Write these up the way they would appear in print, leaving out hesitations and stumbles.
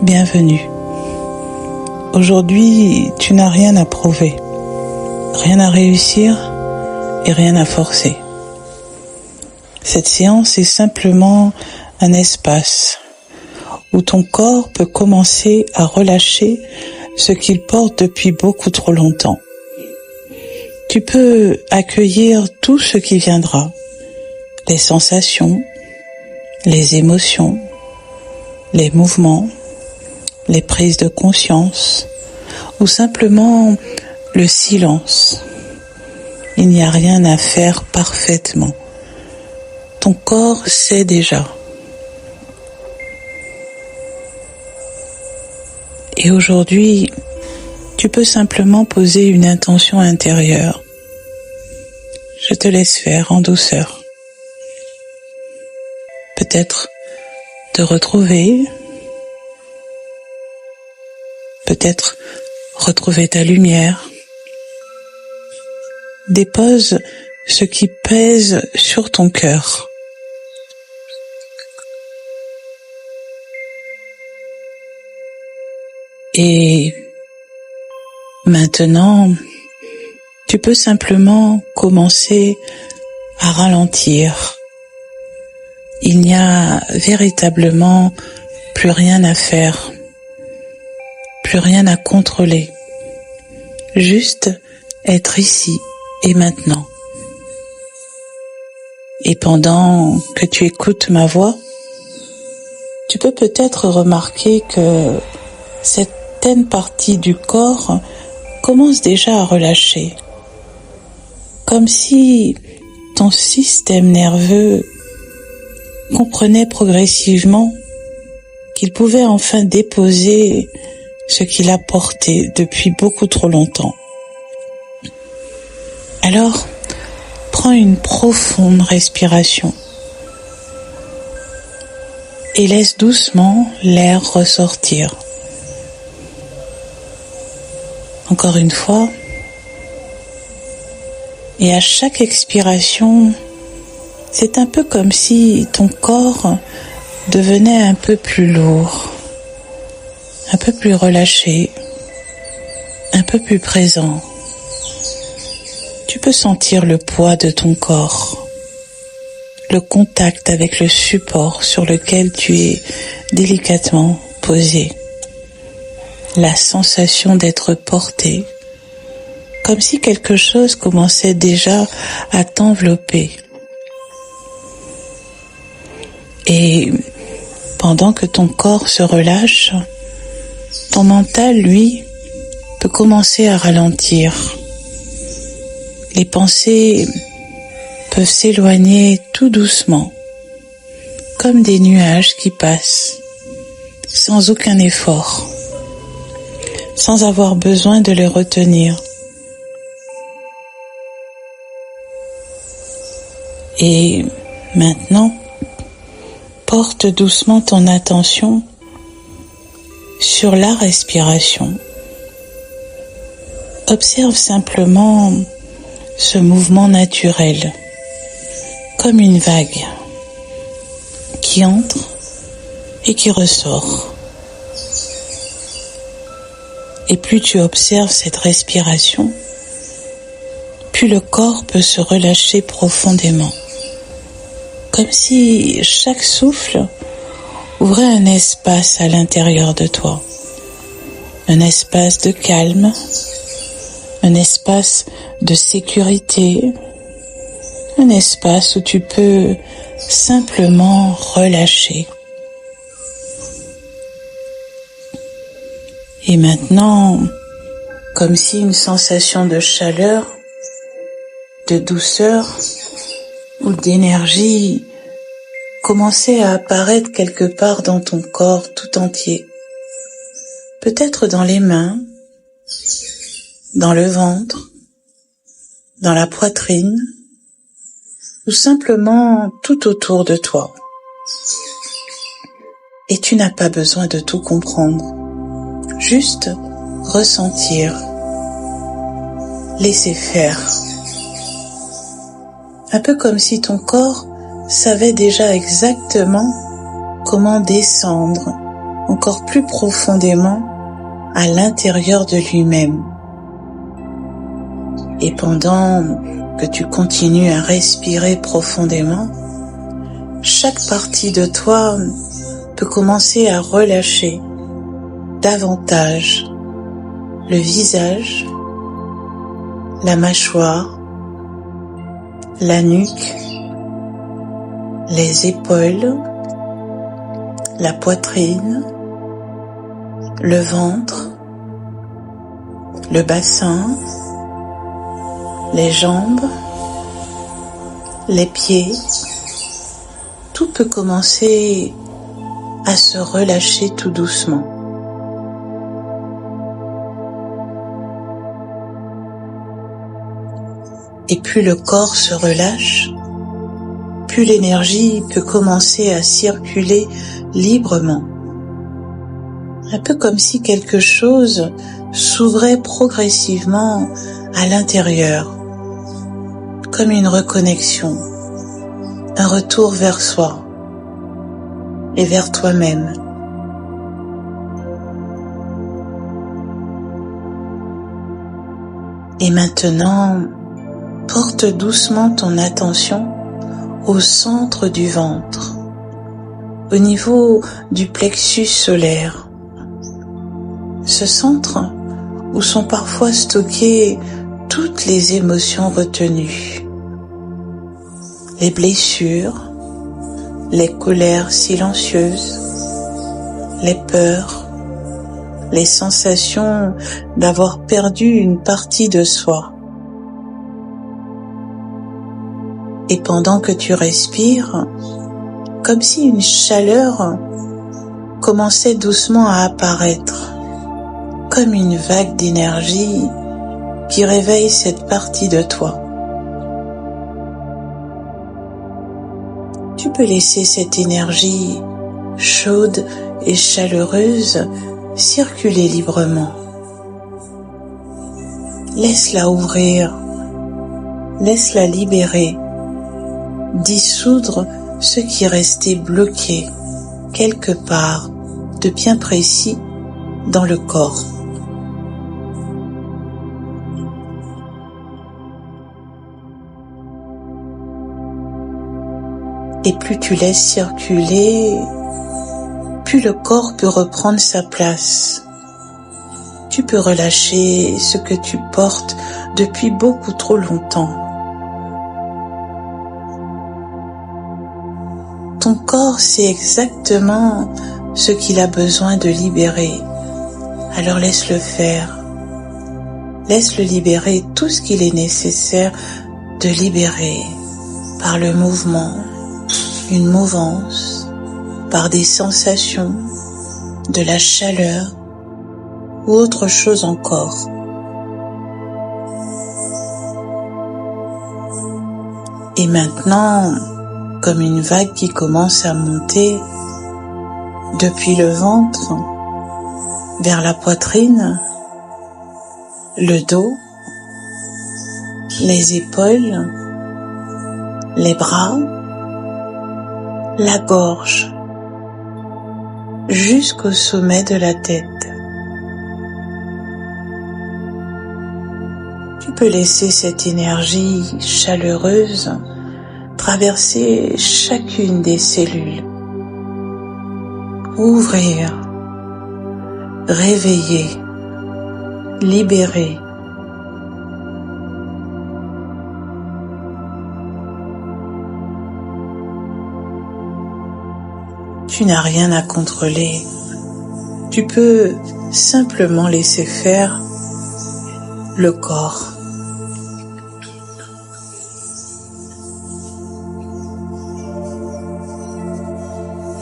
Bienvenue. Aujourd'hui, tu n'as rien à prouver, rien à réussir et rien à forcer. Cette séance est simplement un espace où ton corps peut commencer à relâcher ce qu'il porte depuis beaucoup trop longtemps. Tu peux accueillir tout ce qui viendra, les sensations, les émotions, les mouvements, les prises de conscience ou simplement le silence. Il n'y a rien à faire parfaitement. Ton corps sait déjà. Et aujourd'hui, tu peux simplement poser une intention intérieure. Je te laisse faire en douceur. Peut-être te retrouver, peut-être retrouver ta lumière. Dépose ce qui pèse sur ton cœur. Et maintenant, tu peux simplement commencer à ralentir. Il n'y a véritablement plus rien à faire, plus rien à contrôler. Juste être ici et maintenant. Et pendant que tu écoutes ma voix, tu peux peut-être remarquer que certaines parties du corps commencent déjà à relâcher. Comme si ton système nerveux comprenait progressivement qu'il pouvait enfin déposer ce qu'il a porté depuis beaucoup trop longtemps. Alors, prends une profonde respiration et laisse doucement l'air ressortir. Encore une fois, et à chaque expiration, c'est un peu comme si ton corps devenait un peu plus lourd, un peu plus relâché, un peu plus présent. Tu peux sentir le poids de ton corps, le contact avec le support sur lequel tu es délicatement posé, la sensation d'être porté, comme si quelque chose commençait déjà à t'envelopper. Et pendant que ton corps se relâche, ton mental, lui, peut commencer à ralentir. Les pensées peuvent s'éloigner tout doucement, comme des nuages qui passent, sans aucun effort, sans avoir besoin de les retenir. Et maintenant, porte doucement ton attention sur la respiration. Observe simplement ce mouvement naturel, comme une vague qui entre et qui ressort. Et plus tu observes cette respiration, plus le corps peut se relâcher profondément, comme si chaque souffle ouvrait un espace à l'intérieur de toi, un espace de calme, un espace de sécurité, un espace où tu peux simplement relâcher. Et maintenant, comme si une sensation de chaleur, de douceur ou d'énergie commençait à apparaître quelque part dans ton corps tout entier. Peut-être dans les mains, dans le ventre, dans la poitrine, ou simplement tout autour de toi. Et tu n'as pas besoin de tout comprendre. Juste ressentir, laisser faire. Un peu comme si ton corps savait déjà exactement comment descendre encore plus profondément à l'intérieur de lui-même. Et pendant que tu continues à respirer profondément, chaque partie de toi peut commencer à relâcher davantage le visage, la mâchoire, la nuque, les épaules, la poitrine, le ventre, le bassin, les jambes, les pieds. Tout peut commencer à se relâcher tout doucement. Et plus le corps se relâche, plus l'énergie peut commencer à circuler librement. Un peu comme si quelque chose s'ouvrait progressivement à l'intérieur, comme une reconnexion, un retour vers soi et vers toi-même. Et maintenant, porte doucement ton attention au centre du ventre, au niveau du plexus solaire. Ce centre où sont parfois stockées toutes les émotions retenues, les blessures, les colères silencieuses, les peurs, les sensations d'avoir perdu une partie de soi. Et pendant que tu respires, comme si une chaleur commençait doucement à apparaître, comme une vague d'énergie qui réveille cette partie de toi. Tu peux laisser cette énergie chaude et chaleureuse circuler librement. Laisse-la ouvrir, laisse-la libérer, dissoudre ce qui restait bloqué quelque part de bien précis dans le corps. Et plus tu laisses circuler, plus le corps peut reprendre sa place. Tu peux relâcher ce que tu portes depuis beaucoup trop longtemps. Ton corps sait exactement ce qu'il a besoin de libérer. Alors laisse-le faire. Laisse-le libérer tout ce qu'il est nécessaire de libérer par le mouvement, une mouvance, par des sensations, de la chaleur ou autre chose encore. Et maintenant, comme une vague qui commence à monter depuis le ventre vers la poitrine, le dos, les épaules, les bras, la gorge, jusqu'au sommet de la tête. Tu peux laisser cette énergie chaleureuse traverser chacune des cellules, ouvrir, réveiller, libérer. Tu n'as rien à contrôler. Tu peux simplement laisser faire le corps.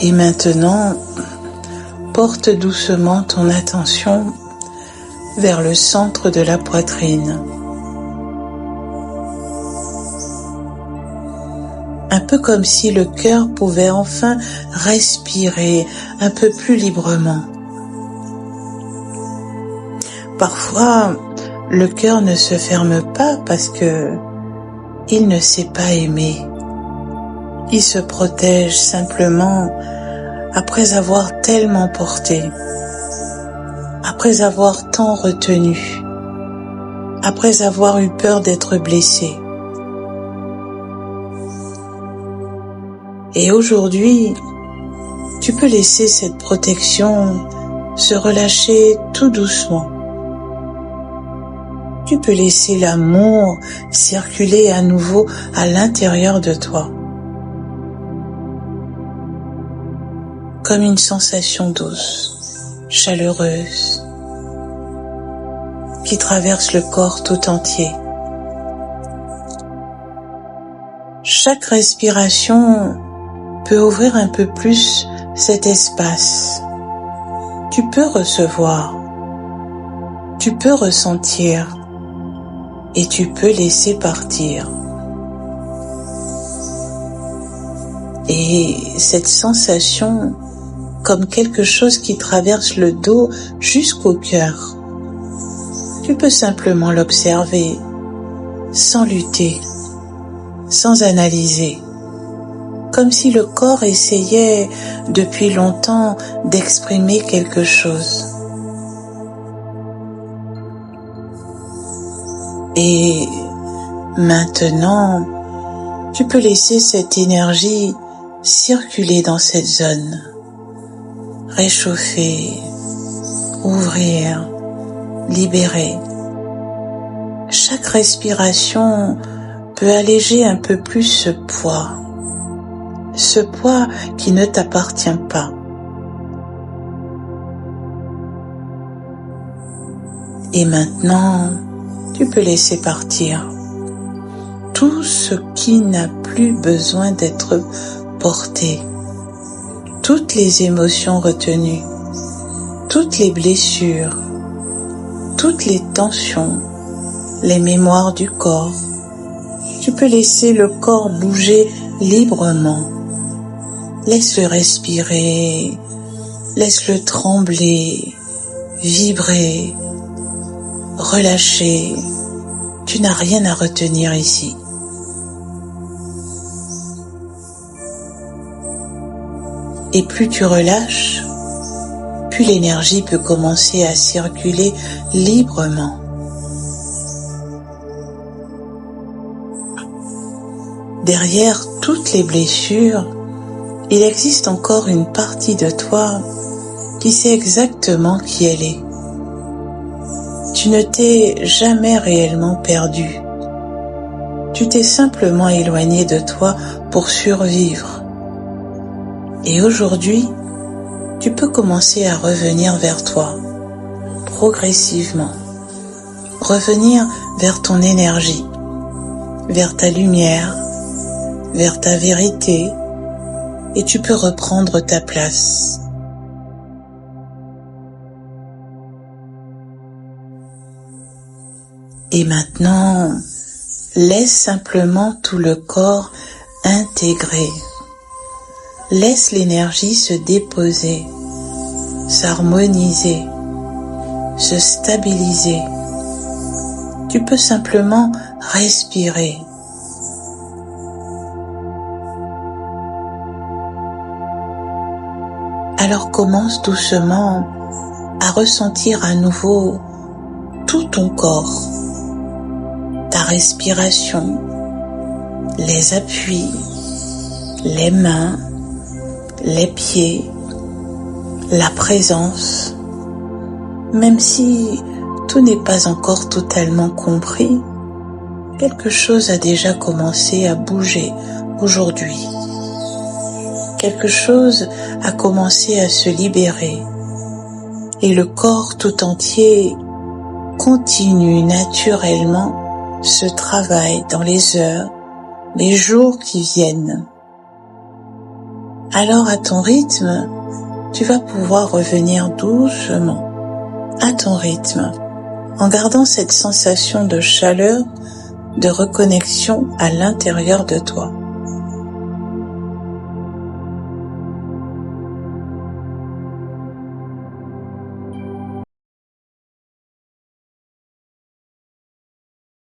Et maintenant, porte doucement ton attention vers le centre de la poitrine. Un peu comme si le cœur pouvait enfin respirer un peu plus librement. Parfois, le cœur ne se ferme pas parce que il ne sait pas aimer. Il se protège simplement après avoir tellement porté, après avoir tant retenu, après avoir eu peur d'être blessé. Et aujourd'hui, tu peux laisser cette protection se relâcher tout doucement. Tu peux laisser l'amour circuler à nouveau à l'intérieur de toi, comme une sensation douce, chaleureuse, qui traverse le corps tout entier. Chaque respiration peut ouvrir un peu plus cet espace. Tu peux recevoir, tu peux ressentir et tu peux laisser partir. Et cette sensation, comme quelque chose qui traverse le dos jusqu'au cœur, tu peux simplement l'observer sans lutter, sans analyser, comme si le corps essayait depuis longtemps d'exprimer quelque chose. Et maintenant, tu peux laisser cette énergie circuler dans cette zone, réchauffer, ouvrir, libérer. Chaque respiration peut alléger un peu plus ce poids qui ne t'appartient pas. Et maintenant, tu peux laisser partir tout ce qui n'a plus besoin d'être porté, toutes les émotions retenues, toutes les blessures, toutes les tensions, les mémoires du corps. Tu peux laisser le corps bouger librement. Laisse-le respirer, laisse-le trembler, vibrer, relâcher. Tu n'as rien à retenir ici. Et plus tu relâches, plus l'énergie peut commencer à circuler librement. Derrière toutes les blessures, il existe encore une partie de toi qui sait exactement qui elle est. Tu ne t'es jamais réellement perdu. Tu t'es simplement éloigné de toi pour survivre. Et aujourd'hui, tu peux commencer à revenir vers toi, progressivement. Revenir vers ton énergie, vers ta lumière, vers ta vérité, et tu peux reprendre ta place. Et maintenant, laisse simplement tout le corps intégrer. Laisse l'énergie se déposer, s'harmoniser, se stabiliser. Tu peux simplement respirer. Alors commence doucement à ressentir à nouveau tout ton corps, ta respiration, les appuis, les mains, les pieds, la présence. Même si tout n'est pas encore totalement compris, quelque chose a déjà commencé à bouger aujourd'hui. Quelque chose a commencé à se libérer et le corps tout entier continue naturellement ce travail dans les heures, les jours qui viennent. Alors à ton rythme, tu vas pouvoir revenir doucement, à ton rythme, en gardant cette sensation de chaleur, de reconnexion à l'intérieur de toi.